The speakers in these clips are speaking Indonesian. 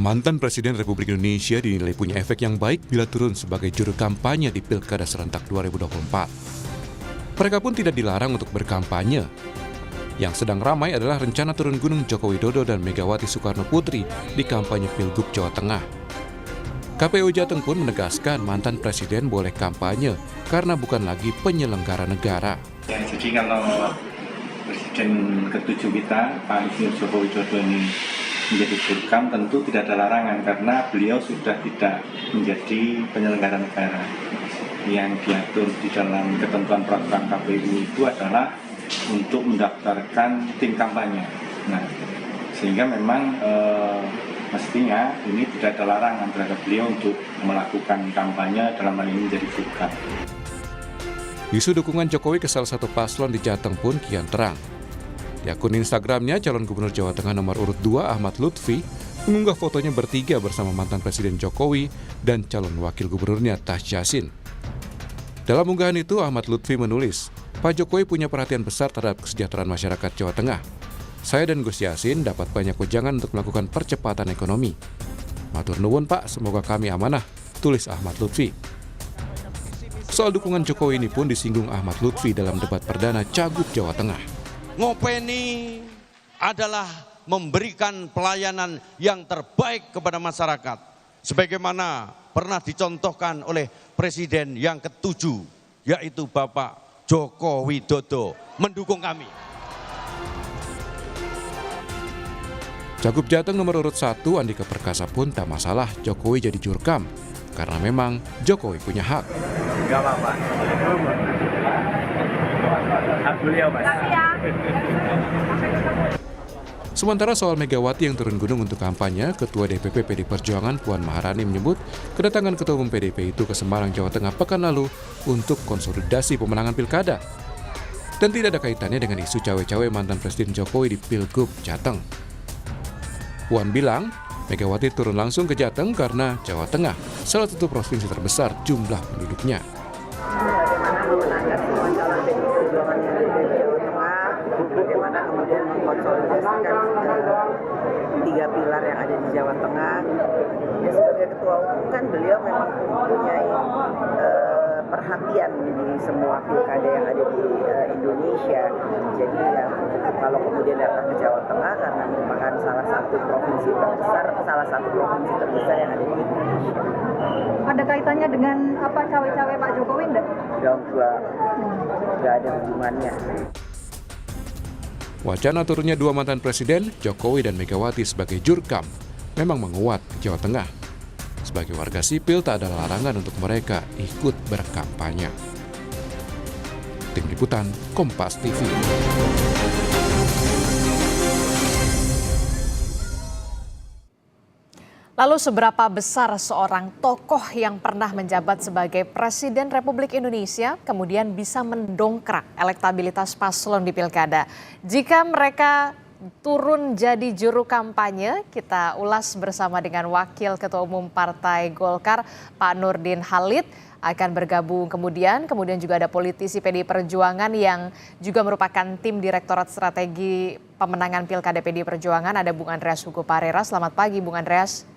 Mantan Presiden Republik Indonesia dinilai punya efek yang baik bila turun sebagai juru kampanye di Pilkada serentak 2024. Mereka pun tidak dilarang untuk berkampanye. Yang sedang ramai adalah rencana turun gunung Joko Widodo dan Megawati Soekarno Putri di kampanye Pilgub Jawa Tengah. KPU Jateng pun menegaskan mantan presiden boleh kampanye karena bukan lagi penyelenggara negara. Ya, jadi kalau Presiden ke-7 kita, Pak Insinyur Joko Widodo ini menjadi jurkam, tentu tidak ada larangan karena beliau sudah tidak menjadi penyelenggara negara. Yang diatur di dalam ketentuan peraturan KPU itu adalah untuk mendaftarkan tim kampanye. Nah, sehingga memang mestinya ini tidak ada larangan terhadap beliau untuk melakukan kampanye dalam hal ini menjadi jurkam. Isu dukungan Jokowi ke salah satu paslon di Jateng pun kian terang. Di akun Instagramnya, calon gubernur Jawa Tengah nomor urut 2 Ahmad Lutfi mengunggah fotonya bertiga bersama mantan Presiden Jokowi dan calon wakil gubernurnya Tash Yassin. Dalam unggahan itu, Ahmad Lutfi menulis, Pak Jokowi punya perhatian besar terhadap kesejahteraan masyarakat Jawa Tengah. Saya dan Gus Yassin dapat banyak wejangan untuk melakukan percepatan ekonomi. Matur nuwun Pak, semoga kami amanah, tulis Ahmad Lutfi. Soal dukungan Jokowi ini pun disinggung Ahmad Lutfi dalam debat perdana Cagup Jawa Tengah. Ngopeni adalah memberikan pelayanan yang terbaik kepada masyarakat. Sebagaimana pernah dicontohkan oleh Presiden yang ke-7, yaitu Bapak Joko Widodo, mendukung kami. Cagup Jateng nomor urut 1 Andika Perkasa pun tak masalah Jokowi jadi jurkam, karena memang Jokowi punya hak. Enggak apa-apa. Hak beliau, Mas. Sementara soal Megawati yang turun gunung untuk kampanye, Ketua DPP PD Perjuangan Puan Maharani menyebut kedatangan Ketua Umum PDIP itu ke Semarang, Jawa Tengah pekan lalu untuk konsolidasi pemenangan pilkada. Dan tidak ada kaitannya dengan isu cawe-cawe mantan Presiden Jokowi di Pilgub Jateng. Puan bilang, Megawati turun langsung ke Jateng karena Jawa Tengah salah satu provinsi terbesar jumlah penduduknya. Bagaimana memenangkan semua calon PDI Perjuangan yang ada di Jawa Tengah, bagaimana kemudian mengkonsolidasikan tiga pilar yang ada di Jawa Tengah. Ya, sebagai ketua umum kan beliau memang mempunyai perhatian di semua pilkada yang ada di Indonesia. Jadi ya, kalau kemudian datang ke Jawa Tengah karena merupakan salah satu provinsi terbesar yang ada di Indonesia. Ada kaitannya dengan apa cawe-cawe Pak Jokowi enggak? Enggak ada hubungannya. Wacana turunnya dua mantan presiden, Jokowi dan Megawati sebagai jurkam, memang menguat di Jawa Tengah. Sebagai warga sipil tak ada larangan untuk mereka ikut berkampanye. Tim Liputan, Kompas TV. Lalu seberapa besar seorang tokoh yang pernah menjabat sebagai Presiden Republik Indonesia kemudian bisa mendongkrak elektabilitas paslon di pilkada? Jika mereka turun jadi juru kampanye, kita ulas bersama dengan Wakil Ketua Umum Partai Golkar, Pak Nurdin Halid, akan bergabung kemudian juga ada politisi PDI Perjuangan yang juga merupakan tim Direktorat Strategi Pemenangan Pilkada PDI Perjuangan, ada Bung Andreas Hugo Parera. Selamat pagi Bung Andreas.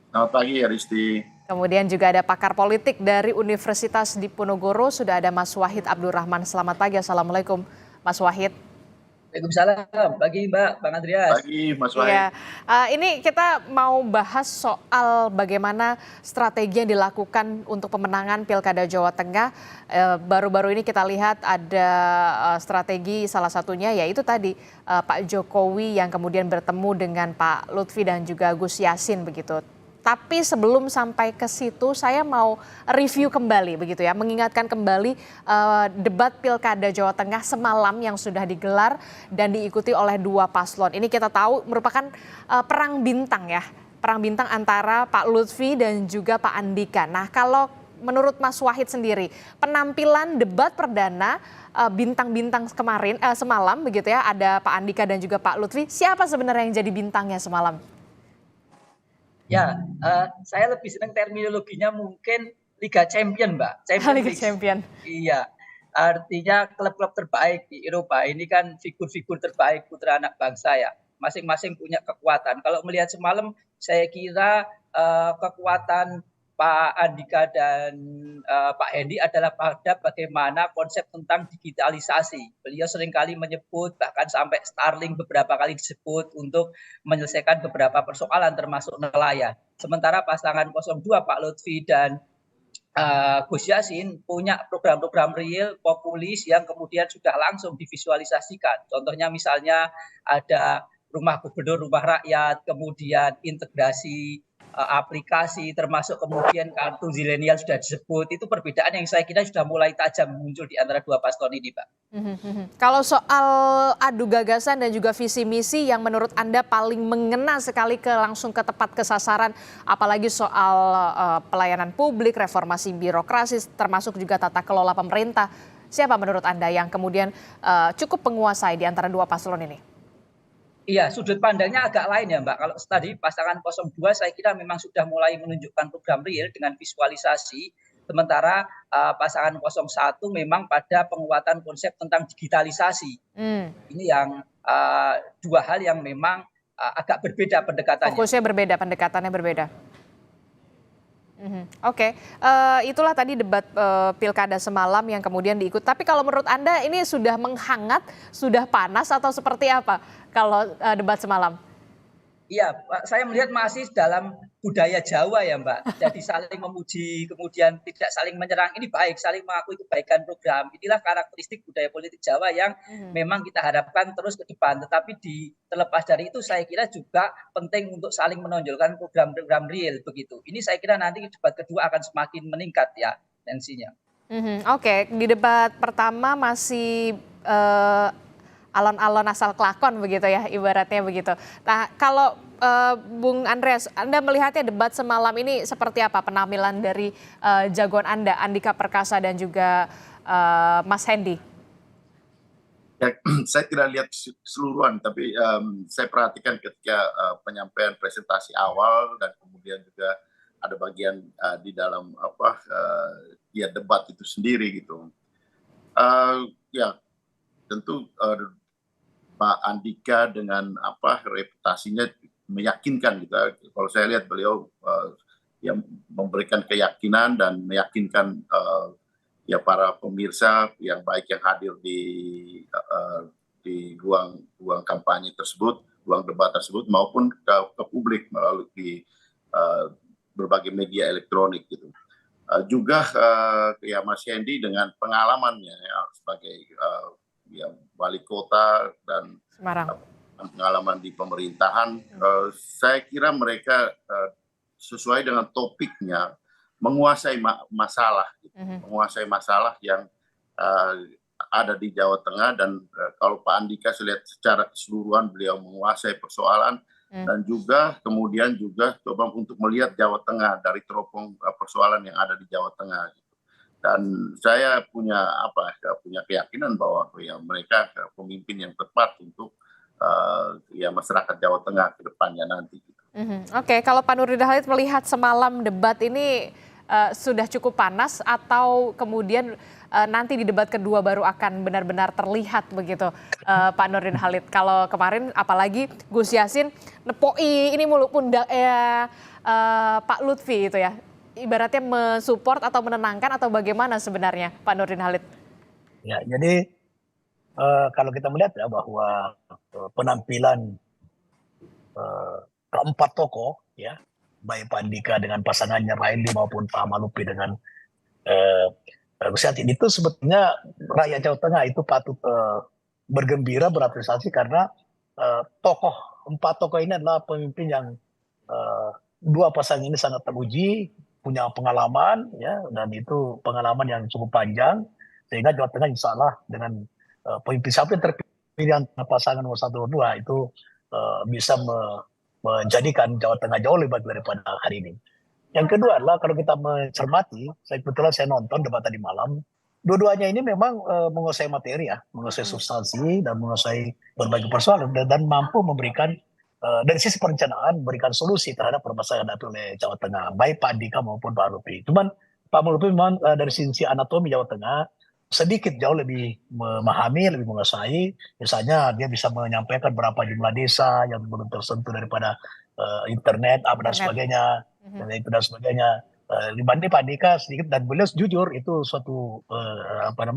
Selamat pagi Aristi. Kemudian juga ada pakar politik dari Universitas Diponegoro, sudah ada Mas Wahid Abdurrahman. Selamat pagi, Assalamualaikum Mas Wahid. Waalaikumsalam, pagi Mbak, Bang Andreas. Pagi Mas Wahid. Ya, ini kita mau bahas soal bagaimana strategi yang dilakukan untuk pemenangan Pilkada Jawa Tengah. Baru-baru ini kita lihat ada strategi salah satunya yaitu tadi Pak Jokowi yang kemudian bertemu dengan Pak Lutfi dan juga Gus Yassin begitu. Tapi sebelum sampai ke situ saya mau review kembali begitu ya, mengingatkan kembali debat Pilkada Jawa Tengah semalam yang sudah digelar dan diikuti oleh dua paslon. Ini kita tahu merupakan perang bintang ya, perang bintang antara Pak Lutfi dan juga Pak Andika. Nah, kalau menurut Mas Wahid sendiri, penampilan debat perdana bintang-bintang kemarin semalam begitu ya, ada Pak Andika dan juga Pak Lutfi. Siapa sebenarnya yang jadi bintangnya semalam? Ya, saya lebih senang terminologinya mungkin Liga Champion, Mbak. Liga Champion. Iya, artinya klub-klub terbaik di Eropa. Ini kan figur-figur terbaik putra anak bangsa ya. Masing-masing punya kekuatan. Kalau melihat semalam saya kira kekuatan Pak Andika dan Pak Hendy adalah pada bagaimana konsep tentang digitalisasi. Beliau seringkali menyebut, bahkan sampai Starlink beberapa kali disebut untuk menyelesaikan beberapa persoalan termasuk nelayan. Sementara pasangan 02 Pak Lutfi dan Gus Yassin punya program-program real populis yang kemudian sudah langsung divisualisasikan. Contohnya misalnya ada rumah gubernur, rumah rakyat, kemudian integrasi aplikasi, termasuk kemudian kartu zilenial sudah disebut. Itu perbedaan yang saya kira sudah mulai tajam muncul di antara dua paslon ini, Pak. Kalau soal adu gagasan dan juga visi misi yang menurut Anda paling mengena sekali langsung ke tepat ke sasaran, apalagi soal pelayanan publik, reformasi birokrasi, termasuk juga tata kelola pemerintah, siapa menurut Anda yang kemudian cukup menguasai di antara dua paslon ini? Iya, sudut pandangnya agak lain ya, Mbak. Kalau tadi pasangan 02 saya kira memang sudah mulai menunjukkan program real dengan visualisasi, sementara pasangan 01 memang pada penguatan konsep tentang digitalisasi. Ini yang dua hal yang memang agak berbeda pendekatannya. Fokusnya berbeda, pendekatannya berbeda. Oke, itulah tadi debat pilkada semalam yang kemudian diikut. Tapi kalau menurut Anda ini sudah menghangat, sudah panas atau seperti apa kalau debat semalam? Iya, saya melihat masih dalam budaya Jawa ya, Mbak. Jadi saling memuji, kemudian tidak saling menyerang. Ini baik, saling mengakui kebaikan program. Inilah karakteristik budaya politik Jawa yang memang kita harapkan terus ke depan. Tetapi terlepas dari itu, saya kira juga penting untuk saling menonjolkan program-program real begitu. Ini saya kira nanti debat kedua akan semakin meningkat ya tensinya. Oke, di debat pertama masih alon-alon asal kelakon begitu ya, ibaratnya begitu. Nah, kalau Bung Andreas, Anda melihatnya debat semalam ini seperti apa penampilan dari jagoan Anda, Andika Perkasa dan juga Mas Hendy? Ya, saya tidak lihat keseluruhan, tapi saya perhatikan ketika penyampaian presentasi awal dan kemudian juga ada bagian di dalam ya debat itu sendiri gitu. Ya, tentu Pak Andika dengan reputasinya meyakinkan gitu. Kalau saya lihat beliau yang memberikan keyakinan dan meyakinkan ya para pemirsa yang baik yang hadir di ruang kampanye tersebut, ruang debat tersebut maupun ke publik melalui berbagai media elektronik gitu. Juga ya Mas Hendy dengan pengalamannya ya, sebagai ya wali kota dan pengalaman di pemerintahan, saya kira mereka sesuai dengan topiknya menguasai masalah, menguasai masalah yang ada di Jawa Tengah dan kalau Pak Andika saya lihat secara keseluruhan beliau menguasai persoalan dan juga kemudian juga coba untuk melihat Jawa Tengah dari teropong persoalan yang ada di Jawa Tengah. Dan saya punya keyakinan bahwa ya mereka pemimpin yang tepat untuk ya masyarakat Jawa Tengah ke depannya nanti. Oke, kalau Pak Nurdin Halid melihat semalam debat ini sudah cukup panas atau kemudian nanti di debat kedua baru akan benar-benar terlihat begitu Pak Nurdin Halid? Kalau kemarin apalagi Gus Yassin nepoi ini mulu pundak Pak Lutfi itu ya. Ibaratnya mensupport atau menenangkan atau bagaimana sebenarnya Pak Nurdin Halid? Ya, jadi kalau kita melihat ya bahwa penampilan keempat tokoh ya, baik Pak Andika dengan pasangannya Raindi maupun Pak Malupi dengan Gus Yassin itu sebetulnya rakyat Jawa Tengah itu patut bergembira, berapresiasi karena empat tokoh ini adalah pemimpin yang dua pasangan ini sangat teruji, punya pengalaman ya, dan itu pengalaman yang cukup panjang sehingga Jawa Tengah insya Allah dengan pemimpin siapa yang terpilih antara pasangan 1-2 itu bisa menjadikan Jawa Tengah jauh lebih baik daripada hari ini. Yang kedua adalah kalau kita mencermati, kebetulan saya nonton debat tadi malam, dua-duanya ini memang menguasai materi ya, menguasai substansi dan menguasai berbagai persoalan dan mampu memberikan dari sisi perencanaan memberikan solusi terhadap permasalahan yang dihadapi oleh Jawa Tengah, baik Pak Andika maupun Pak Malupi. Cuman Pak Malupi memang dari sisi anatomi Jawa Tengah sedikit jauh lebih memahami, lebih menguasai. Misalnya dia bisa menyampaikan berapa jumlah desa yang belum tersentuh daripada internet apa dan Internet. sebagainya, dan itu dan sebagainya. Dibanding Pak Andika sedikit, dan beliau jujur itu suatu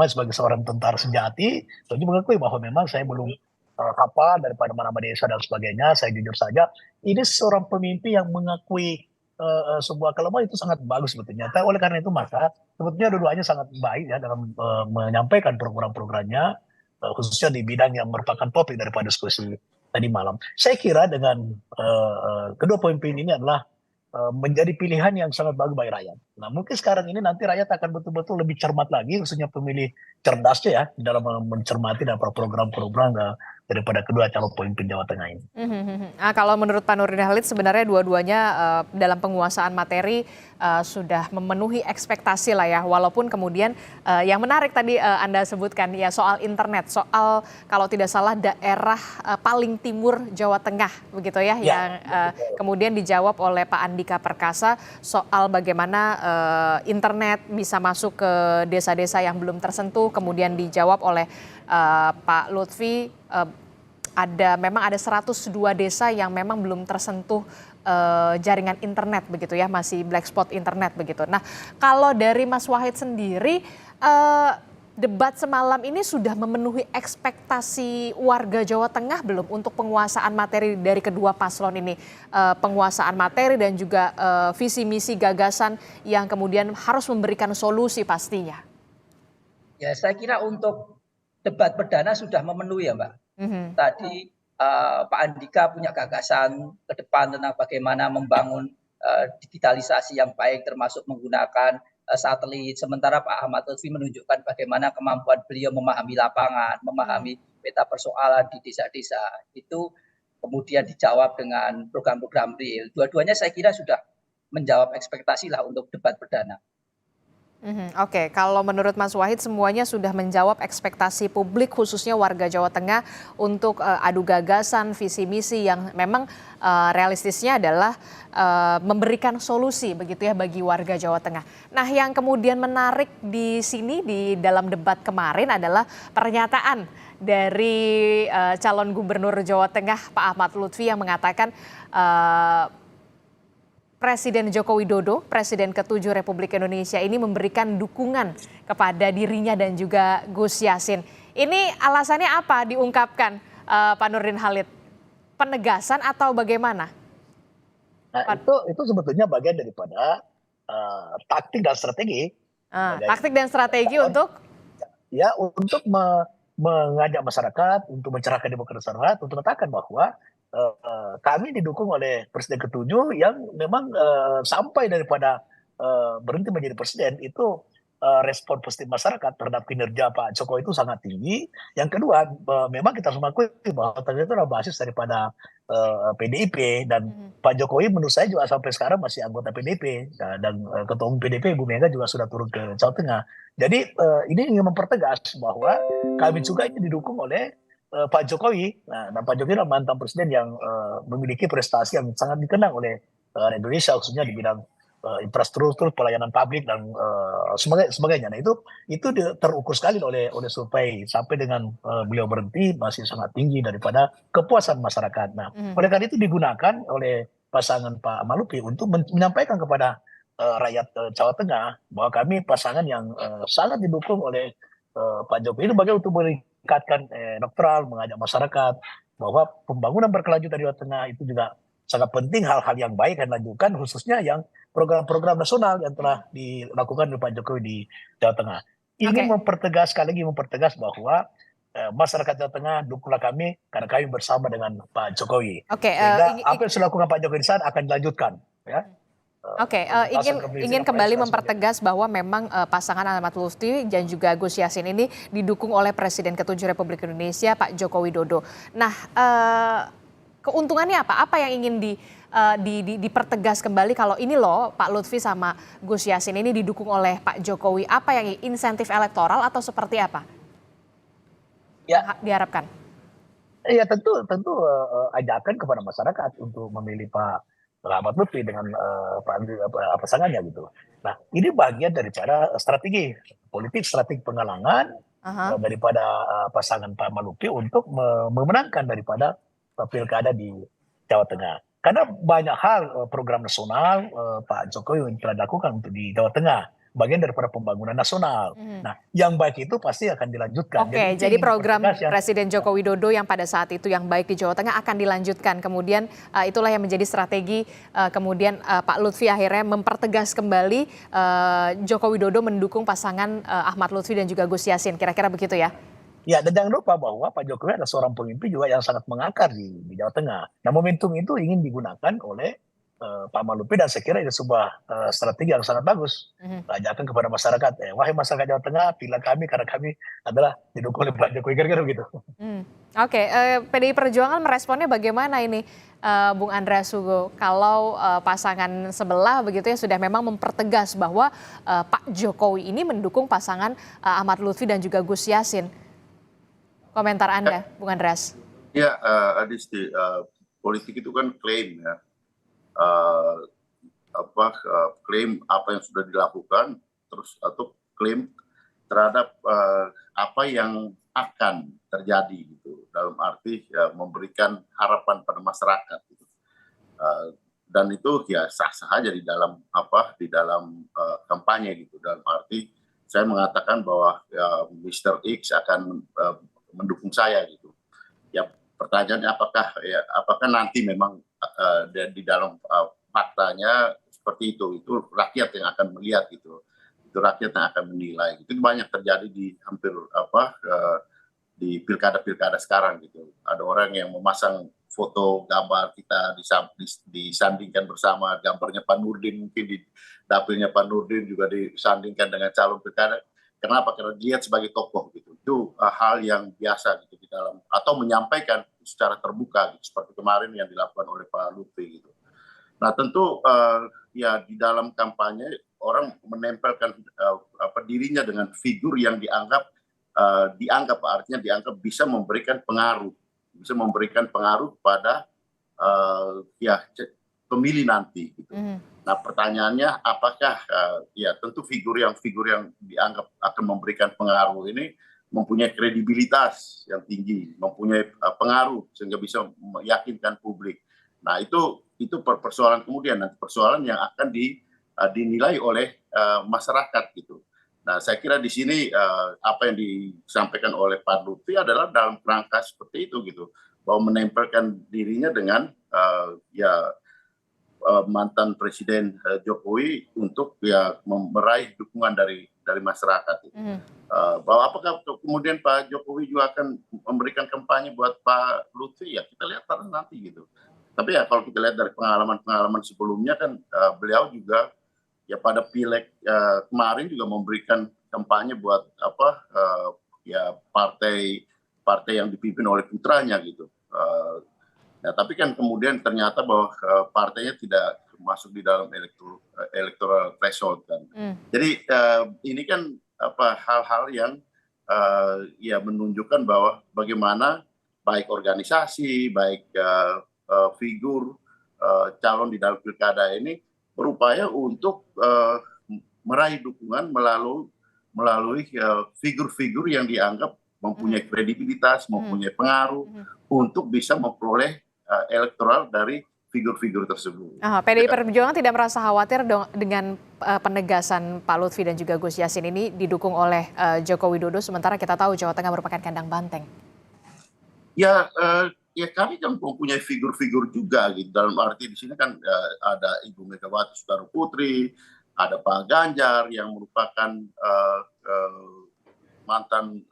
sebagai seorang tentara sejati, saya mengakui bahwa memang saya belum hafal daripada mana desa dan sebagainya. Saya jujur saja, ini seorang pemimpin yang mengakui sebuah kelemahan itu sangat bagus sebetulnya. Tapi oleh karena itu maka sebetulnya dua-duanya sangat baik ya dalam menyampaikan program-programnya, khususnya di bidang yang merupakan topik daripada diskusi tadi malam. Saya kira dengan kedua pemimpin ini adalah menjadi pilihan yang sangat bagus bagi rakyat. Nah, mungkin sekarang ini nanti rakyat akan betul-betul lebih cermat lagi, khususnya pemilih cerdasnya ya, dalam mencermati dan program-program daripada kedua calon pemimpin Jawa Tengah ini. Kalau menurut Pak Nurdin Halid, sebenarnya dua-duanya dalam penguasaan materi sudah memenuhi ekspektasi lah ya, walaupun kemudian yang menarik tadi Anda sebutkan ya soal internet, soal kalau tidak salah daerah paling timur Jawa Tengah begitu ya, yang kemudian dijawab oleh Pak Andika Perkasa soal bagaimana internet bisa masuk ke desa-desa yang belum tersentuh, kemudian dijawab oleh Pak Lutfi memang ada 102 desa yang memang belum tersentuh jaringan internet begitu ya, masih black spot internet begitu. Nah, kalau dari Mas Wahid sendiri, debat semalam ini sudah memenuhi ekspektasi warga Jawa Tengah belum untuk penguasaan materi dari kedua paslon ini? Penguasaan materi dan juga visi misi gagasan yang kemudian harus memberikan solusi pastinya. Ya, saya kira untuk debat perdana sudah memenuhi ya Mbak. Tadi Pak Andika punya gagasan ke depan tentang bagaimana membangun digitalisasi yang baik termasuk menggunakan satelit. Sementara Pak Ahmad Lutfi menunjukkan bagaimana kemampuan beliau memahami lapangan, memahami peta persoalan di desa-desa. Itu kemudian dijawab dengan program-program real. Dua-duanya saya kira sudah menjawab ekspektasi lah untuk debat perdana. Oke, kalau menurut Mas Wahid semuanya sudah menjawab ekspektasi publik khususnya warga Jawa Tengah untuk adu gagasan, visi misi yang memang realistisnya adalah memberikan solusi begitu ya bagi warga Jawa Tengah. Nah, yang kemudian menarik di sini di dalam debat kemarin adalah pernyataan dari calon gubernur Jawa Tengah Pak Ahmad Lutfi yang mengatakan Presiden Joko Widodo, Presiden ke-7 Republik Indonesia ini memberikan dukungan kepada dirinya dan juga Gus Yassin. Ini alasannya apa diungkapkan Pak Nurdin Halid? Penegasan atau bagaimana? Nah, itu sebetulnya bagian daripada taktik dan strategi. Taktik dan strategi untuk? Ya, untuk mengajak masyarakat, untuk mencerahkan demokrasi masyarakat, untuk mengatakan bahwa kami didukung oleh Presiden ke-7 yang memang sampai daripada berhenti menjadi presiden itu respon positif masyarakat terhadap kinerja Pak Jokowi itu sangat tinggi. Yang kedua, memang kita semua akui bahwa ternyata itu adalah basis daripada PDIP dan Pak Jokowi menurut saya juga sampai sekarang masih anggota PDIP dan Ketua Umum PDIP Ibu Mega juga sudah turun ke Jawa Tengah. Jadi ini ingin mempertegas bahwa kami juga ini didukung oleh Pak Jokowi. Nah, dan Pak Jokowi adalah mantan presiden yang memiliki prestasi yang sangat dikenang oleh Indonesia khususnya di bidang infrastruktur, pelayanan publik dan sebagainya. Nah, itu terukur sekali oleh survei sampai dengan beliau berhenti masih sangat tinggi daripada kepuasan masyarakat. Nah, oleh karena itu digunakan oleh pasangan Pak Malupi untuk menyampaikan kepada rakyat Jawa Tengah bahwa kami pasangan yang sangat didukung oleh Pak Jokowi. Ini bagaimana untuk meningkatkan neutral, mengajak masyarakat bahwa pembangunan berkelanjutan di Jawa Tengah itu juga sangat penting, hal-hal yang baik yang dilakukan khususnya yang program-program nasional yang telah dilakukan oleh Pak Jokowi di Jawa Tengah. Ini sekali lagi mempertegas bahwa masyarakat Jawa Tengah dukunglah kami karena kami bersama dengan Pak Jokowi. Sehingga apa yang sudah dilakukan Pak Jokowi di sana akan dilanjutkan. Ya. Ingin kembali mempertegas bahwa memang pasangan Ahmad Lutfi dan juga Gus Yassin ini didukung oleh Presiden ke-7 Republik Indonesia Pak Joko Widodo. Nah, keuntungannya apa? Apa yang ingin dipertegas kembali kalau ini loh Pak Lutfi sama Gus Yassin ini didukung oleh Pak Jokowi? Apa yang insentif elektoral atau seperti apa? Ya, diharapkan. Iya tentu ajakan kepada masyarakat untuk memilih Pak Ahmad Lutfi dengan pasangannya gitu. Nah, ini bagian daripada strategi politik, strategi penghalangan daripada pasangan Pak Ahmad Lutfi untuk memenangkan daripada pilkada di Jawa Tengah. Karena banyak hal program nasional Pak Jokowi yang telah dilakukan untuk di Jawa Tengah, bagian daripada pembangunan nasional. Nah, yang baik itu pasti akan dilanjutkan. Oke, itu jadi ingin program dipertegas ya. Presiden Joko Widodo yang pada saat itu yang baik di Jawa Tengah akan dilanjutkan. Kemudian itulah yang menjadi strategi kemudian Pak Lutfi akhirnya mempertegas kembali Joko Widodo mendukung pasangan Ahmad Lutfi dan juga Gus Yassin. Kira-kira begitu ya? Ya, dan jangan lupa bahwa Pak Jokowi adalah seorang pemimpin juga yang sangat mengakar di Jawa Tengah. Nah, momentum itu ingin digunakan oleh Pak Malupi dan saya kira itu sebuah strategi yang sangat bagus. Ajakan kepada masyarakat, wahai masyarakat Jawa Tengah, pilih kami karena kami adalah didukung oleh Pak Jokowi, kira-kira begitu. Oke, PDI Perjuangan meresponnya bagaimana ini, Bung Andreas Hugo? Kalau pasangan sebelah begitu ya sudah memang mempertegas bahwa Pak Jokowi ini mendukung pasangan Ahmad Lutfi dan juga Gus Yassin. Komentar Anda, Bung Andreas? Ya, Adisti, politik itu kan klaim ya. Klaim apa yang sudah dilakukan, terus atau klaim terhadap apa yang akan terjadi gitu. Dalam arti memberikan harapan pada masyarakat. Gitu. Dan itu ya sah-sah aja di dalam kampanye gitu. Dalam arti saya mengatakan bahwa Mr. X akan mendukung saya gitu. Ya pertanyaannya apakah nanti memang di dalam faktanya seperti itu rakyat yang akan melihat gitu. Itu rakyat yang akan menilai. Itu banyak terjadi di hampir di pilkada-pilkada sekarang gitu. Ada orang yang memasang foto gambar kita disandingkan bersama gambarnya Pak Nurdin, mungkin di dapilnya Pak Nurdin juga disandingkan dengan calon pilkada. Kenapa? Karena dilihat sebagai tokoh gitu. Itu hal yang biasa gitu di dalam atau menyampaikan secara terbuka gitu, seperti kemarin yang dilakukan oleh Pak Lutfi gitu. Nah tentu ya di dalam kampanye orang menempelkan dirinya dengan figur yang dianggap artinya dianggap bisa memberikan pengaruh pada pemilih nanti gitu. Nah pertanyaannya apakah ya tentu figur yang dianggap akan memberikan pengaruh ini mempunyai kredibilitas yang tinggi, mempunyai pengaruh sehingga bisa meyakinkan publik. Nah itu persoalan kemudian, nanti persoalan yang akan dinilai oleh masyarakat gitu. Nah saya kira di sini apa yang disampaikan oleh Pak Lutfi adalah dalam kerangka seperti itu gitu, bahwa menempelkan dirinya dengan mantan Presiden Jokowi untuk meraih dukungan dari masyarakat. Bahwa apakah kemudian Pak Jokowi juga akan memberikan kampanye buat Pak Lutfi, ya kita lihat nanti gitu. Tapi ya kalau kita lihat dari pengalaman sebelumnya kan beliau juga ya pada pileg kemarin juga memberikan kampanye buat partai yang dipimpin oleh putranya gitu. Nah, tapi kan kemudian ternyata bahwa partainya tidak masuk di dalam electoral threshold kan. Jadi ini kan hal-hal yang menunjukkan bahwa bagaimana baik organisasi, baik figur calon di dalam pilkada ini berupaya untuk meraih dukungan melalui figur-figur yang dianggap mempunyai kredibilitas, mempunyai pengaruh untuk bisa memperoleh elektoral dari figur-figur tersebut. PDI Perjuangan tidak merasa khawatir dengan penegasan Pak Lutfi dan juga Gus Yassin ini didukung oleh Joko Widodo, sementara kita tahu Jawa Tengah merupakan kandang banteng. Ya kami kan mempunyai figur-figur juga gitu. Dalam arti di sini kan ada Ibu Megawati Soekarno Putri, ada Pak Ganjar yang merupakan mantan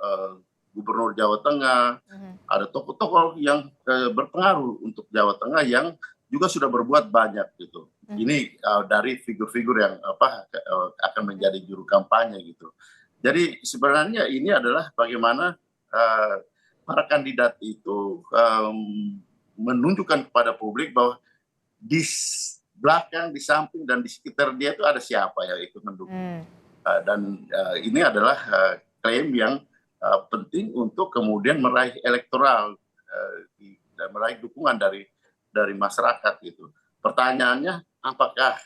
Gubernur Jawa Tengah, ada tokoh-tokoh yang berpengaruh untuk Jawa Tengah yang juga sudah berbuat banyak gitu. Ini dari figur-figur yang akan menjadi juru kampanye gitu. Jadi sebenarnya ini adalah bagaimana para kandidat itu menunjukkan kepada publik bahwa di belakang, di samping dan di sekitar dia itu ada siapa yang ikut mendukung. Dan ini adalah klaim yang penting untuk kemudian meraih elektoral dan meraih dukungan dari masyarakat gitu. Pertanyaannya apakah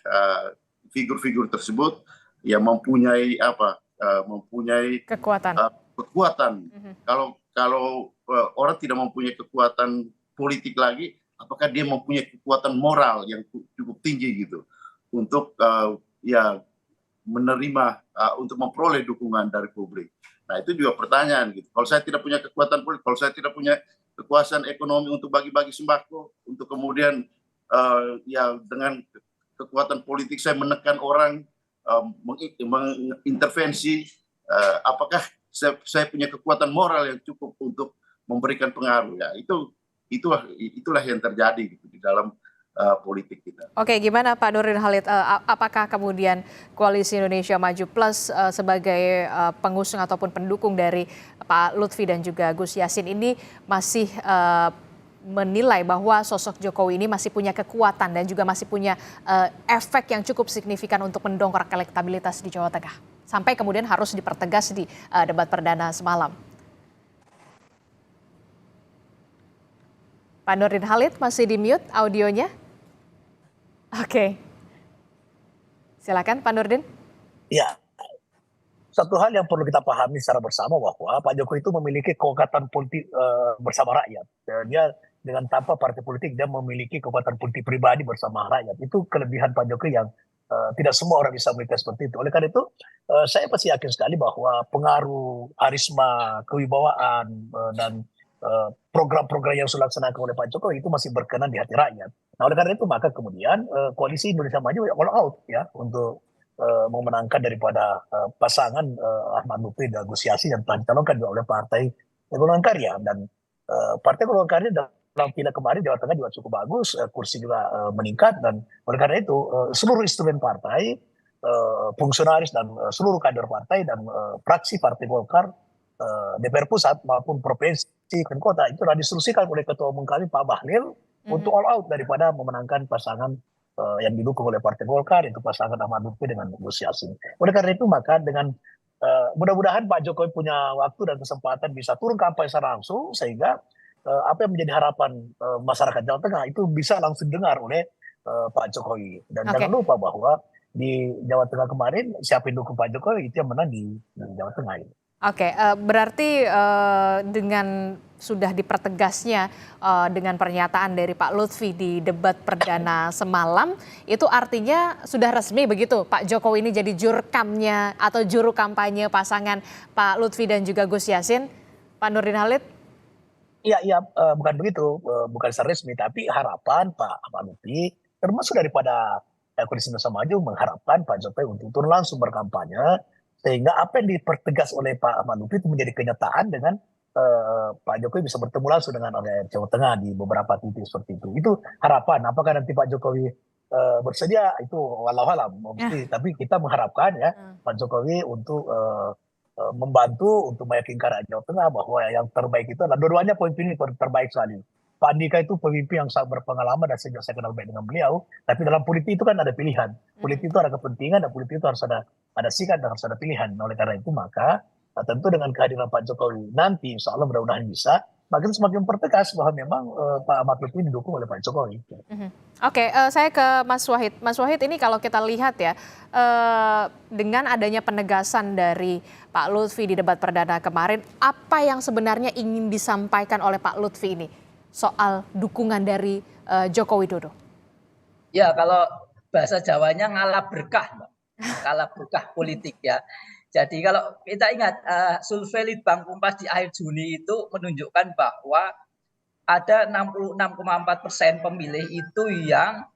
figur-figur tersebut ya mempunyai kekuatan. Kalau orang tidak mempunyai kekuatan politik lagi, apakah dia mempunyai kekuatan moral yang cukup tinggi gitu untuk ya menerima untuk memperoleh dukungan dari publik. Nah itu juga pertanyaan gitu. Kalau saya tidak punya kekuatan politik, kalau saya tidak punya kekuasaan ekonomi untuk bagi-bagi sembako, untuk kemudian ya dengan kekuatan politik saya menekan orang, mengintervensi, apakah saya punya kekuatan moral yang cukup untuk memberikan pengaruh? Ya itulah yang terjadi gitu di dalam politik kita. Oke, gimana Pak Nurdin Halid? Apakah kemudian Koalisi Indonesia Maju Plus sebagai pengusung ataupun pendukung dari Pak Lutfi dan juga Gus Yassin ini masih menilai bahwa sosok Jokowi ini masih punya kekuatan dan juga masih punya efek yang cukup signifikan untuk mendongkrak elektabilitas di Jawa Tengah, sampai kemudian harus dipertegas di debat perdana semalam? Pak Nurdin Halid masih di mute audionya. Oke. Silakan Pak Nurdin. Ya, satu hal yang perlu kita pahami secara bersama bahwa Pak Jokowi itu memiliki kekuatan politik bersama rakyat. Dia dengan tanpa partai politik dia memiliki kekuatan politik pribadi bersama rakyat. Itu kelebihan Pak Jokowi yang tidak semua orang bisa memiliki seperti itu. Oleh karena itu, saya pasti yakin sekali bahwa pengaruh, karisma, kewibawaan dan program-program yang sudah dilaksanakan oleh Pak Jokowi itu masih berkenan di hati rakyat. Nah, oleh karena itu maka kemudian Koalisi Indonesia Maju all out ya untuk memenangkan daripada pasangan Ahmad Lutfi dan Gus Yassin yang telah dicalonkan oleh Partai Golongan Karya, dan Partai Golongan Karya dalam pileg kemarin Jawa Tengah juga cukup bagus, kursi juga meningkat, dan oleh karena itu seluruh instrumen partai, fungsionaris dan seluruh kader partai dan fraksi Partai Golkar, DPR pusat maupun provinsi dan kota itu sudah diinstruksikan oleh Ketua Umum kami Pak Bahlil untuk all out daripada memenangkan pasangan yang didukung oleh Partai Golkar, itu pasangan Ahmad Lutfi dengan Gus Yassin. Oleh karena itu maka dengan mudah-mudahan Pak Jokowi punya waktu dan kesempatan bisa turun kampanye secara langsung, sehingga apa yang menjadi harapan masyarakat Jawa Tengah itu bisa langsung dengar oleh Pak Jokowi. Dan jangan lupa bahwa di Jawa Tengah kemarin siapa yang dukung Pak Jokowi itu yang menang di Jawa Tengah ini. Oke, berarti dengan sudah dipertegasnya dengan pernyataan dari Pak Lutfi di debat perdana semalam, itu artinya sudah resmi begitu Pak Jokowi ini jadi jurkamnya atau juru kampanye pasangan Pak Lutfi dan juga Gus Yassin, Pak Nurdin Halid? Iya, bukan begitu, bukan secara resmi, tapi harapan Pak Ahmad Lutfi termasuk daripada Koalisi Indonesia Maju mengharapkan Pak Jokowi untuk turun langsung berkampanye, sehingga apa yang dipertegas oleh Pak Ahmad Lutfi itu menjadi kenyataan dengan Pak Jokowi bisa bertemu langsung dengan rakyat Jawa Tengah di beberapa titik seperti itu. Itu harapan. Apakah nanti Pak Jokowi bersedia itu walau alam, tapi kita mengharapkan ya Pak Jokowi untuk membantu untuk meyakinkan rakyat Jawa Tengah bahwa yang terbaik itu adalah dua-duanya pemimpin terbaik sekali. Pak Andika itu pemimpin yang sangat berpengalaman dan sejak saya kenal baik dengan beliau. Tapi dalam politik itu kan ada pilihan. Politik itu ada kepentingan dan politik itu harus ada sikap dan harus ada pilihan. Nah, oleh karena itu maka tentu dengan kehadiran Pak Jokowi nanti insya Allah mudah-mudahan bisa makin semakin mempertegas bahwa memang Pak Ahmad Lutfi didukung oleh Pak Jokowi. Oke, saya ke Mas Wahid. Mas Wahid, ini kalau kita lihat ya, dengan adanya penegasan dari Pak Lutfi di debat perdana kemarin, apa yang sebenarnya ingin disampaikan oleh Pak Lutfi ini soal dukungan dari Joko Widodo? Ya, kalau bahasa Jawanya ngalah berkah, Mbak. Ngalah berkah politik ya. Jadi kalau kita ingat survei Litbang Kompas di akhir Juni itu menunjukkan bahwa ada 66,4% pemilih itu yang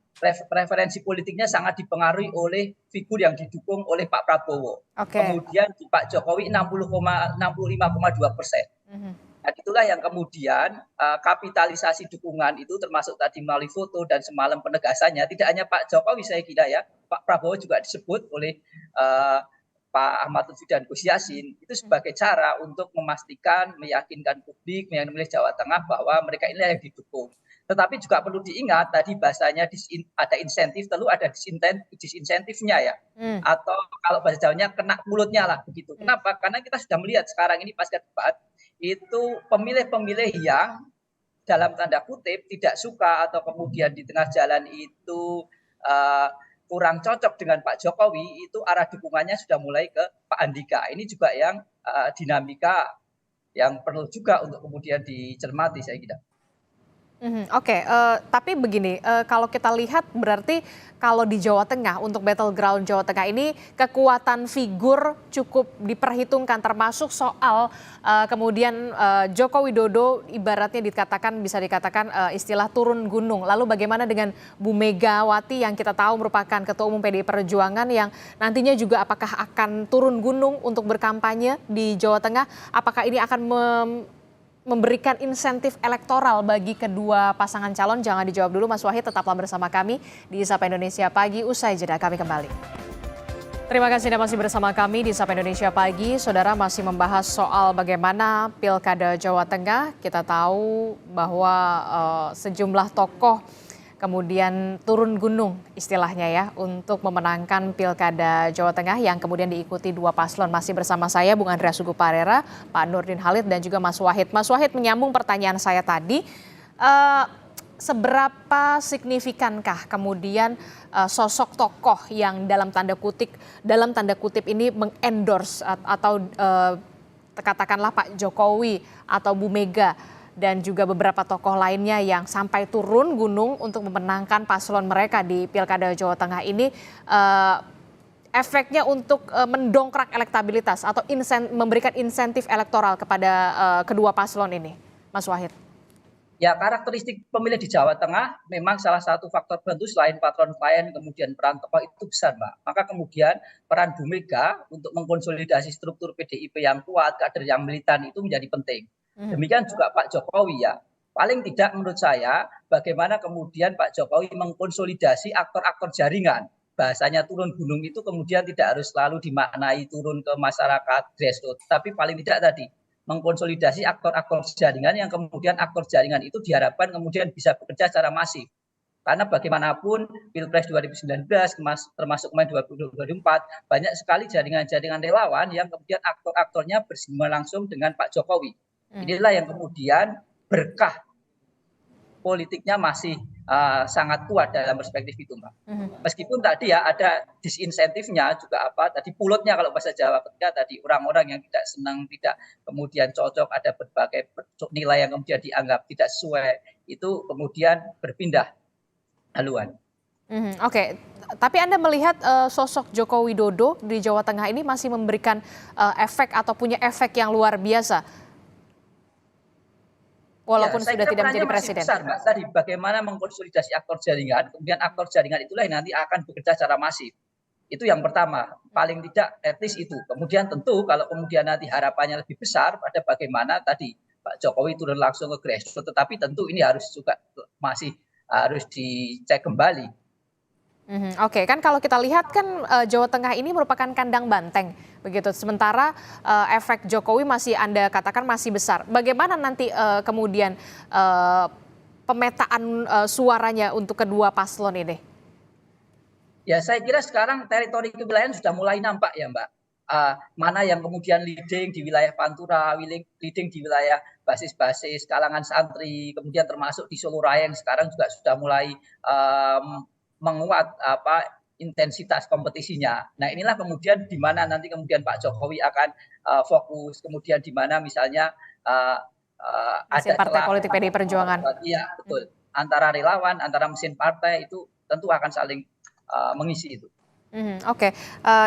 preferensi politiknya sangat dipengaruhi oleh figur yang didukung oleh Pak Prabowo. Kemudian di Pak Jokowi 65,2%. Nah, itulah yang kemudian kapitalisasi dukungan itu termasuk tadi melalui foto dan semalam penegasannya tidak hanya Pak Jokowi saya kira ya, Pak Prabowo juga disebut oleh Pak Ahmad Lutfi dan Gus Yassin itu sebagai cara untuk memastikan, meyakinkan publik, memilih Jawa Tengah bahwa mereka ini yang didukung. Tetapi juga perlu diingat tadi bahasanya ada insentif, lalu ada disinsentifnya ya. Atau kalau bahasa Jawanya kena mulutnya lah begitu. Kenapa? Karena kita sudah melihat sekarang ini pasca debat itu pemilih-pemilih yang dalam tanda kutip tidak suka atau kemudian di tengah jalan itu kurang cocok dengan Pak Jokowi, itu arah dukungannya sudah mulai ke Pak Andika. Ini juga yang dinamika yang perlu juga untuk kemudian dicermati saya kira. Oke, tapi begini, kalau kita lihat berarti kalau di Jawa Tengah untuk battleground Jawa Tengah ini kekuatan figur cukup diperhitungkan termasuk soal kemudian Joko Widodo ibaratnya bisa dikatakan istilah turun gunung. Lalu bagaimana dengan Bu Megawati yang kita tahu merupakan Ketua Umum PDI Perjuangan yang nantinya juga apakah akan turun gunung untuk berkampanye di Jawa Tengah? Apakah ini akan memberikan insentif elektoral bagi kedua pasangan calon? Jangan dijawab dulu Mas Wahid, tetaplah bersama kami di Sapa Indonesia Pagi, usai jeda kami kembali. Terima kasih Anda masih bersama kami di Sapa Indonesia Pagi. Saudara, masih membahas soal bagaimana Pilkada Jawa Tengah. Kita tahu bahwa sejumlah tokoh kemudian turun gunung istilahnya ya untuk memenangkan Pilkada Jawa Tengah yang kemudian diikuti dua paslon. Masih bersama saya Bung Andreas Hugo Parera, Pak Nurdin Halid dan juga Mas Wahid. Mas Wahid, menyambung pertanyaan saya tadi, seberapa signifikankah kemudian sosok tokoh yang dalam tanda kutip ini mengendorse atau katakanlah Pak Jokowi atau Bu Mega dan juga beberapa tokoh lainnya yang sampai turun gunung untuk memenangkan paslon mereka di Pilkada Jawa Tengah ini, efeknya untuk mendongkrak elektabilitas atau memberikan insentif elektoral kepada kedua paslon ini, Mas Wahid? Ya, karakteristik pemilih di Jawa Tengah memang salah satu faktor penentu selain patron klien, kemudian peran tokoh itu besar, Mbak. Maka kemudian peran Bu Mega untuk mengkonsolidasi struktur PDIP yang kuat, kader yang militan itu menjadi penting. Demikian juga Pak Jokowi ya. Paling tidak menurut saya bagaimana kemudian Pak Jokowi mengkonsolidasi aktor-aktor jaringan. Bahasanya turun gunung itu kemudian tidak harus selalu dimaknai turun ke masyarakat grassroots, tapi paling tidak tadi mengkonsolidasi aktor-aktor jaringan yang kemudian aktor jaringan itu diharapkan kemudian bisa bekerja secara masif. Karena bagaimanapun Pilpres 2019 termasuk Mei 2024 banyak sekali jaringan-jaringan relawan yang kemudian aktor-aktornya bersinggungan langsung dengan Pak Jokowi. Inilah yang kemudian berkah politiknya masih sangat kuat dalam perspektif itu, Mbak. Meskipun tadi ya ada disinsentifnya juga tadi pulutnya kalau bahasa Jawa ketika tadi orang-orang yang tidak senang, tidak kemudian cocok, ada berbagai nilai yang kemudian dianggap tidak sesuai, itu kemudian berpindah haluan. Oke, tapi Anda melihat sosok Joko Widodo di Jawa Tengah ini masih memberikan efek atau punya efek yang luar biasa? Walaupun saya sudah kira tidak menjadi perannya masih presiden. besar, Mbak. Tadi bagaimana mengkonsolidasi aktor jaringan, kemudian aktor jaringan itulah yang nanti akan bekerja secara masif. Itu yang pertama, paling tidak etis itu. Kemudian tentu kalau kemudian nanti harapannya lebih besar pada bagaimana tadi Pak Jokowi turun langsung ke grassroots, tetapi tentu ini harus juga masih harus dicek kembali. Oke, kan kalau kita lihat kan Jawa Tengah ini merupakan kandang banteng begitu. Sementara efek Jokowi masih Anda katakan masih besar. Bagaimana nanti kemudian pemetaan suaranya untuk kedua paslon ini? Ya, saya kira sekarang teritori kewilayahan sudah mulai nampak ya, Mbak. Mana yang kemudian leading di wilayah Pantura, leading di wilayah basis-basis kalangan santri, kemudian termasuk di Solo Raya yang sekarang juga sudah mulai menguat intensitas kompetisinya. Nah, inilah kemudian di mana nanti kemudian Pak Jokowi akan fokus, kemudian di mana misalnya ada partai politik PDI Perjuangan. Iya, betul. Antara relawan, antara mesin partai itu tentu akan saling mengisi itu. Oke,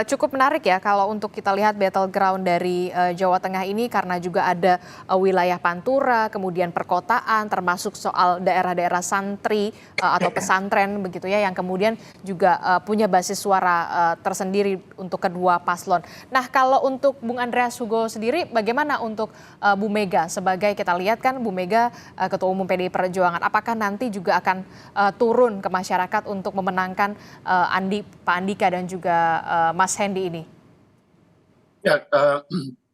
cukup menarik ya kalau untuk kita lihat battleground dari Jawa Tengah ini karena juga ada wilayah Pantura, kemudian perkotaan, termasuk soal daerah-daerah santri atau pesantren begitu ya yang kemudian juga punya basis suara tersendiri untuk kedua paslon. Nah, kalau untuk Bung Andreas Hugo sendiri, bagaimana untuk Bu Mega sebagai kita lihat kan Bu Mega Ketua Umum PDI Perjuangan, apakah nanti juga akan turun ke masyarakat untuk memenangkan Pak Andika dan juga Mas Hendy ini? Ya,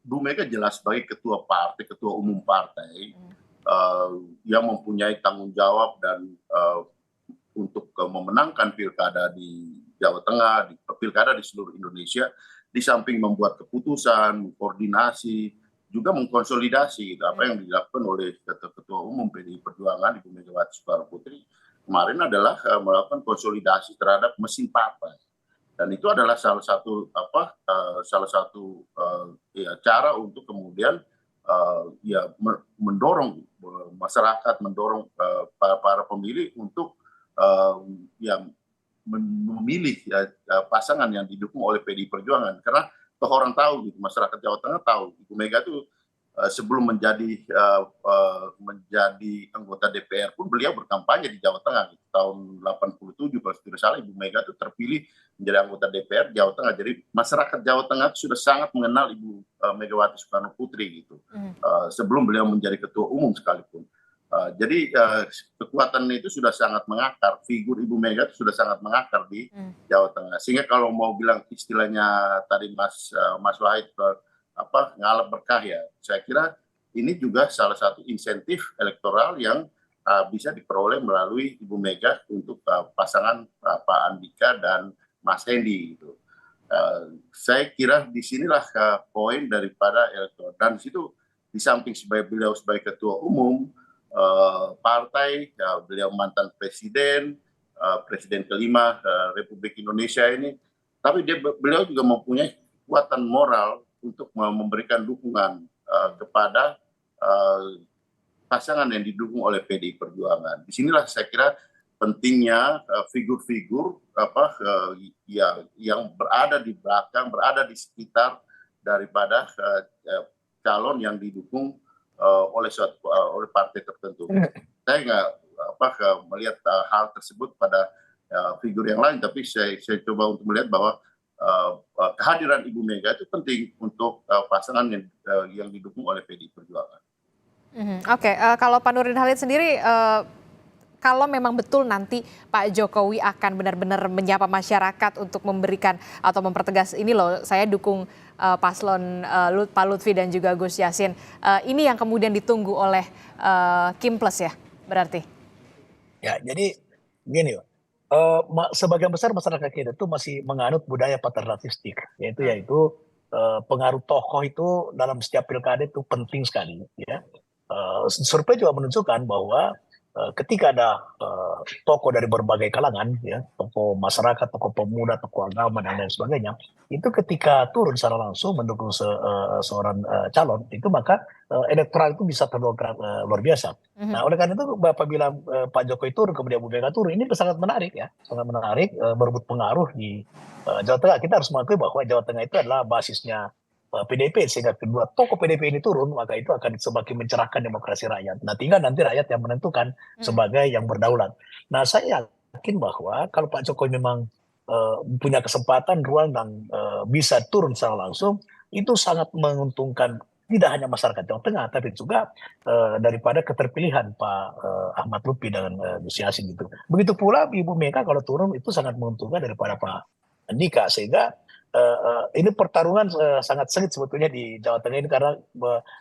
Bu Mega jelas sebagai ketua partai, ketua umum partai yang mempunyai tanggung jawab dan untuk memenangkan pilkada di Jawa Tengah, di pilkada di seluruh Indonesia, di samping membuat keputusan, koordinasi, juga mengkonsolidasi apa yang dilakukan oleh ketua umum PDI Perjuangan Ibu Megawati Soekarno Putri kemarin adalah melakukan konsolidasi terhadap mesin partai. Dan itu adalah salah satu cara untuk kemudian ya mendorong masyarakat, mendorong para pemilih untuk yang memilih pasangan yang didukung oleh PDI Perjuangan, karena toh orang tahu gitu, masyarakat Jawa Tengah tahu Ibu Mega itu sebelum menjadi anggota DPR pun beliau berkampanye di Jawa Tengah gitu. Tahun 87 kalau tidak salah Ibu Mega itu terpilih menjadi anggota DPR Jawa Tengah. Jadi masyarakat Jawa Tengah itu sudah sangat mengenal Ibu Megawati Soekarno Putri gitu sebelum beliau menjadi ketua umum sekalipun. Jadi kekuatan itu sudah sangat mengakar, figur Ibu Mega itu sudah sangat mengakar di Jawa Tengah. Sehingga kalau mau bilang istilahnya tadi Mas Wahid ngalap berkah ya, saya kira ini juga salah satu insentif elektoral yang bisa diperoleh melalui Ibu Mega untuk pasangan Pak Andika dan Mas Hendi gitu. Saya kira disinilah poin daripada elektoral, dan situ di samping beliau sebagai ketua umum partai, ya, beliau mantan presiden kelima Republik Indonesia ini, tapi beliau juga mempunyai kekuatan moral untuk memberikan dukungan kepada pasangan yang didukung oleh PDI Perjuangan. Disinilah saya kira pentingnya figur-figur yang berada di belakang, berada di sekitar daripada calon yang didukung oleh partai tertentu. Saya nggak melihat hal tersebut pada figur yang lain, tapi saya coba untuk melihat bahwa kehadiran Ibu Mega itu penting untuk pasangan yang didukung oleh PDI Perjuangan. Oke, kalau Pak Nurdin Halid sendiri, kalau memang betul nanti Pak Jokowi akan benar-benar menyapa masyarakat untuk memberikan atau mempertegas ini loh, saya dukung paslon Pak Lutfi dan juga Gus Yassin. Ini yang kemudian ditunggu oleh Kim Plus ya, berarti? Ya, jadi gini, sebagian besar masyarakat kita itu masih menganut budaya patriotistik, yaitu pengaruh tokoh itu dalam setiap pilkada itu penting sekali. Ya. Survei juga menunjukkan bahwa ketika ada tokoh dari berbagai kalangan, ya, tokoh masyarakat, tokoh pemuda, tokoh agama dan lain sebagainya, itu ketika turun secara langsung mendukung seorang calon, itu maka elektoral itu bisa terdongkrak luar biasa. Nah, oleh karena itu Bapak bilang Pak Jokowi turun, kemudian Bu Mega turun, ini sangat menarik ya, sangat menarik, berebut pengaruh di Jawa Tengah. Kita harus mengakui bahwa Jawa Tengah itu adalah basisnya PDIP, sehingga kedua tokoh PDIP ini turun, maka itu akan semakin mencerahkan demokrasi rakyat. Nah, tinggal nanti rakyat yang menentukan sebagai yang berdaulat. Nah, saya yakin bahwa kalau Pak Jokowi memang punya kesempatan, ruang, dan bisa turun secara langsung, itu sangat menguntungkan tidak hanya masyarakat Jawa Tengah, tapi juga daripada keterpilihan Pak Ahmad Lutfi dan Gus Yassin gitu. Begitu pula Ibu Mega kalau turun itu sangat menguntungkan daripada Pak Andika, sehingga ini pertarungan sangat sengit sebetulnya di Jawa Tengah ini, karena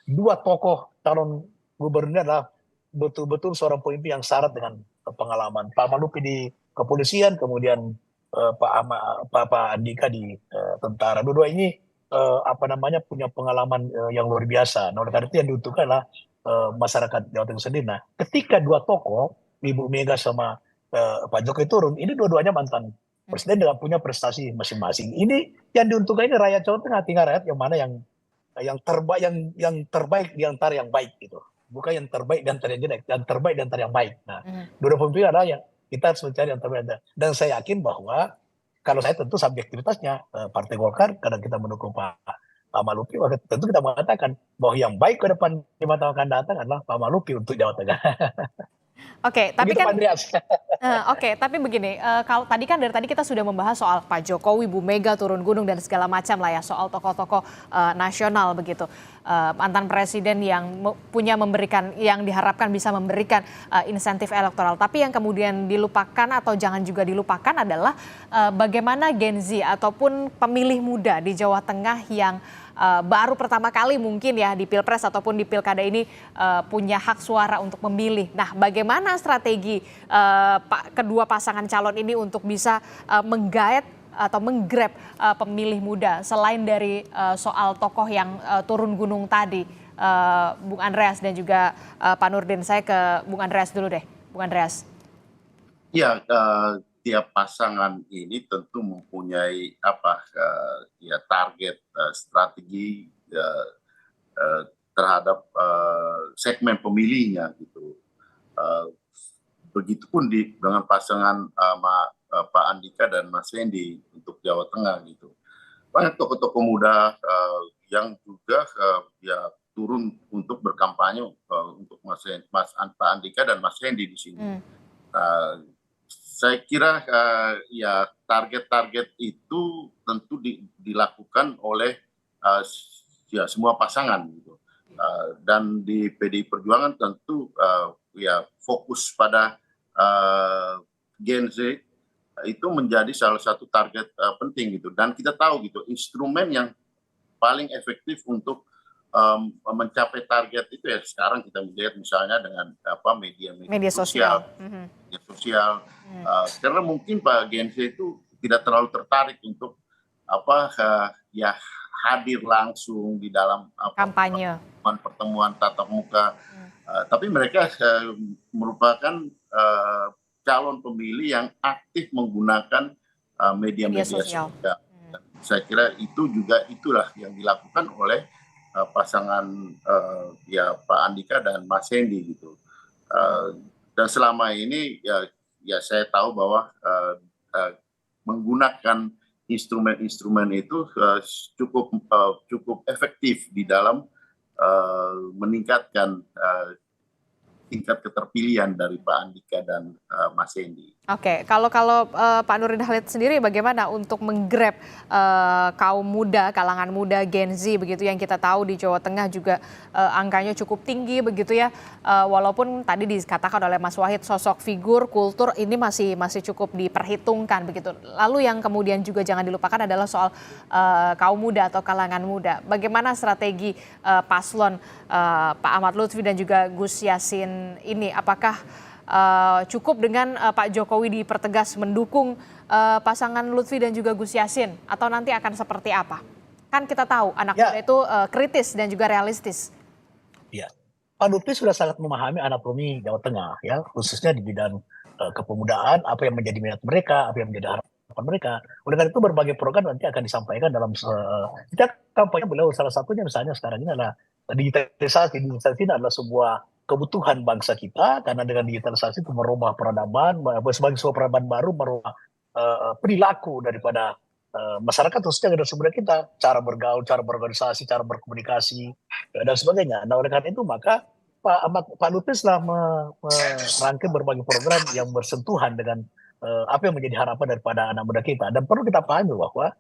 dua tokoh calon gubernur adalah betul-betul seorang pemimpin yang syarat dengan pengalaman. Pak Lutfi di kepolisian, kemudian Pak Andika di tentara. Dua-dua ini punya pengalaman yang luar biasa. Nah, oleh karena itu yang diuntungkan adalah masyarakat Jawa Tengah sendiri. Nah, ketika dua tokoh, Ibu Mega sama Pak Jokowi turun, ini dua-duanya mantan presiden dengan punya prestasi masing-masing. Ini yang diuntungkan ini rakyat Jawa Tengah, tinggal rakyat yang mana yang terbaik di antara yang baik gitu. Bukan yang terbaik di antara yang jelek, yang terbaik di antara yang baik. Nah, dua pemimpin adalah yang kita harus mencari yang terbaik. Dan saya yakin bahwa kalau saya tentu subjektivitasnya Partai Golkar, karena kita mendukung Pak Lutfi, maka tentu kita mengatakan bahwa yang baik ke depan 5 tahun akan datang adalah Pak Lutfi untuk Jawa Tengah. Oke, tapi begitu, kan tapi begini, kalau tadi kan dari tadi kita sudah membahas soal Pak Jokowi, Bu Mega turun gunung dan segala macam lah ya, soal tokoh-tokoh nasional begitu, mantan presiden yang memberikan, yang diharapkan bisa memberikan insentif elektoral. Tapi yang kemudian dilupakan atau jangan juga dilupakan adalah bagaimana Gen Z ataupun pemilih muda di Jawa Tengah yang baru pertama kali mungkin ya di Pilpres ataupun di Pilkada ini punya hak suara untuk memilih. Nah, bagaimana strategi kedua pasangan calon ini untuk bisa menggait atau menggrab pemilih muda selain dari soal tokoh yang turun gunung tadi, Bung Andreas dan juga Pak Nurdin. Saya ke Bung Andreas dulu deh, Bung Andreas. Ya, tiap pasangan ini tentu mempunyai target, strategi, terhadap segmen pemilihnya gitu. Begitupun dengan pasangan Pak Andika dan Mas Hendi untuk Jawa Tengah gitu. Banyak tokoh-tokoh muda yang juga ya turun untuk berkampanye untuk Pak Andika dan Mas Hendi di sini. Saya kira ya target-target itu tentu dilakukan oleh ya semua pasangan gitu. Dan di PDI Perjuangan tentu ya fokus pada Gen Z itu menjadi salah satu target penting gitu. Dan kita tahu gitu instrumen yang paling efektif untuk mencapai target itu ya sekarang kita melihat misalnya dengan media sosial. Media sosial. Karena mungkin Pak Gen Z itu tidak terlalu tertarik untuk ya hadir langsung di dalam kampanye pertemuan tatap muka. Tapi mereka merupakan calon pemilih yang aktif menggunakan media-media sosial. Saya kira itulah yang dilakukan oleh pasangan ya Pak Andika dan Mas Hendi gitu. Dan selama ini ya saya tahu bahwa menggunakan instrumen-instrumen itu cukup efektif di dalam meningkatkan tingkat keterpilihan dari Pak Andika dan Mas Hendi. Oke, kalau Pak Nurdin Halid sendiri bagaimana untuk menggrab kaum muda, kalangan muda Gen Z begitu yang kita tahu di Jawa Tengah juga angkanya cukup tinggi begitu ya. Walaupun tadi dikatakan oleh Mas Wahid sosok figur kultur ini masih cukup diperhitungkan begitu. Lalu yang kemudian juga jangan dilupakan adalah soal kaum muda atau kalangan muda. Bagaimana strategi paslon Pak Ahmad Lutfi dan juga Gus Yassin ini? Apakah cukup dengan Pak Jokowi dipertegas mendukung pasangan Lutfi dan juga Gus Yassin atau nanti akan seperti apa? Kan kita tahu anak muda itu kritis dan juga realistis. Ya, Pak Lutfi sudah sangat memahami anatomi Jawa Tengah ya, khususnya di bidang kepemudaan, apa yang menjadi minat mereka, apa yang menjadi harapan mereka. Oleh karena itu berbagai program nanti akan disampaikan dalam setiap kampanye beliau. Salah satunya misalnya sekarang ini adalah digitalisasi. Digitalisasi ini adalah sebuah kebutuhan bangsa kita karena dengan digitalisasi itu merubah peradaban, sebagai sebuah peradaban baru, merubah perilaku daripada masyarakat khususnya generasi muda kita, cara bergaul, cara berorganisasi, cara berkomunikasi dan sebagainya. Nah oleh karena itu maka Pak Lutfi telah merangkai berbagai program yang bersentuhan dengan apa yang menjadi harapan daripada anak muda kita. Dan perlu kita pahami bahwa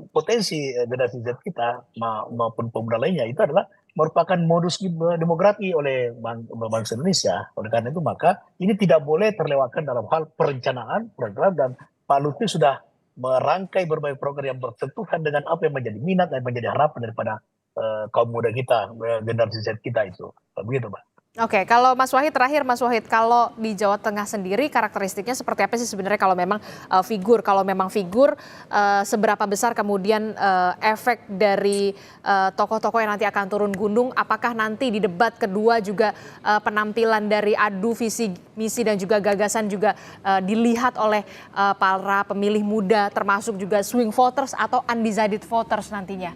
potensi generasi Z kita maupun pemuda lainnya itu adalah merupakan modus demografi oleh bangsa Indonesia. Oleh karena itu maka ini tidak boleh terlewatkan dalam hal perencanaan program, dan Pak Lutfi sudah merangkai berbagai program yang bersentuhan dengan apa yang menjadi minat dan menjadi harapan daripada kaum muda kita, generasi Z kita itu. Begitu, Pak. Oke, kalau Mas Wahid terakhir, Mas Wahid, kalau di Jawa Tengah sendiri karakteristiknya seperti apa sih sebenarnya kalau memang figur? Kalau memang figur, seberapa besar kemudian efek dari tokoh-tokoh yang nanti akan turun gunung? Apakah nanti di debat kedua juga penampilan dari adu visi misi dan juga gagasan juga dilihat oleh para pemilih muda, termasuk juga swing voters atau undecided voters nantinya?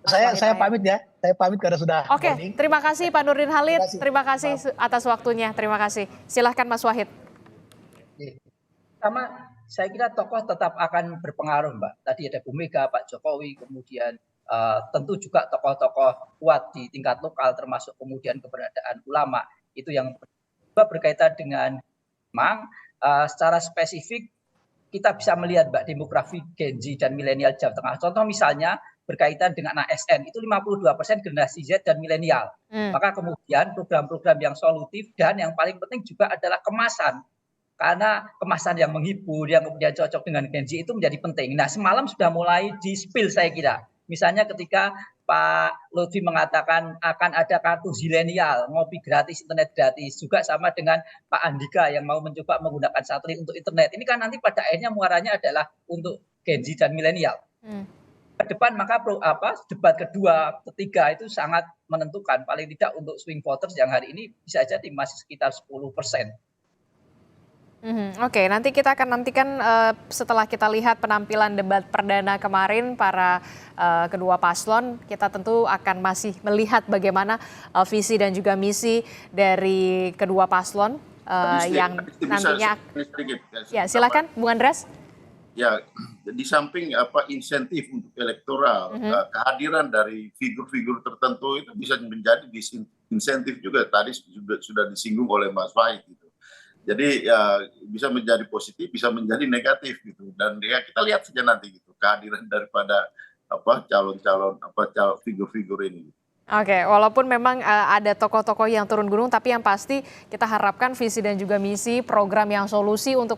Saya pamit ya. Saya pamit karena sudah. Oke, terima kasih Pak Nurdin Halid. Terima kasih atas waktunya. Terima kasih. Silahkan Mas Wahid. Sama, saya kira tokoh tetap akan berpengaruh, Mbak. Tadi ada Bu Mega, Pak Jokowi, kemudian tentu juga tokoh-tokoh kuat di tingkat lokal, termasuk kemudian keberadaan ulama. Itu yang berkaitan dengan memang secara spesifik kita bisa melihat, Mbak, demografi Gen Z dan milenial Jawa Tengah. Contoh misalnya berkaitan dengan ASN, itu 52% generasi Z dan milenial. Maka kemudian program-program yang solutif dan yang paling penting juga adalah kemasan. Karena kemasan yang menghibur, yang kemudian cocok dengan Gen Z itu menjadi penting. Nah, semalam sudah mulai di-spill saya kira. Misalnya ketika Pak Lutfi mengatakan akan ada kartu zilenial, ngopi gratis, internet gratis. Juga sama dengan Pak Andika yang mau mencoba menggunakan satelit untuk internet. Ini kan nanti pada akhirnya muaranya adalah untuk Gen Z dan milenial. Ke depan maka debat kedua, ketiga itu sangat menentukan. Paling tidak untuk swing voters yang hari ini bisa jadi masih sekitar 10%. Oke, nanti kita akan nantikan setelah kita lihat penampilan debat perdana kemarin para kedua paslon, kita tentu akan masih melihat bagaimana visi dan juga misi dari kedua paslon yang nantinya. Ya, silakan, Bung Andreas. Ya, di samping insentif untuk elektoral, kehadiran dari figur-figur tertentu itu bisa menjadi disinsentif juga. Tadi sudah disinggung oleh Mas Wahid gitu. Jadi ya bisa menjadi positif, bisa menjadi negatif gitu. Dan ya kita lihat saja nanti gitu kehadiran daripada calon-calon figur-figur ini. Oke, walaupun memang ada tokoh-tokoh yang turun gunung, tapi yang pasti kita harapkan visi dan juga misi, program yang solusi untuk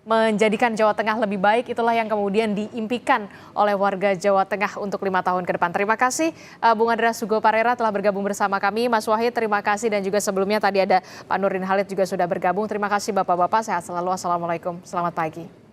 menjadikan Jawa Tengah lebih baik, itulah yang kemudian diimpikan oleh warga Jawa Tengah untuk 5 tahun ke depan. Terima kasih Bung Andreas Hugo Parera telah bergabung bersama kami. Mas Wahid, terima kasih, dan juga sebelumnya tadi ada Pak Nurdin Halid juga sudah bergabung. Terima kasih Bapak-Bapak, sehat selalu. Assalamualaikum, selamat pagi.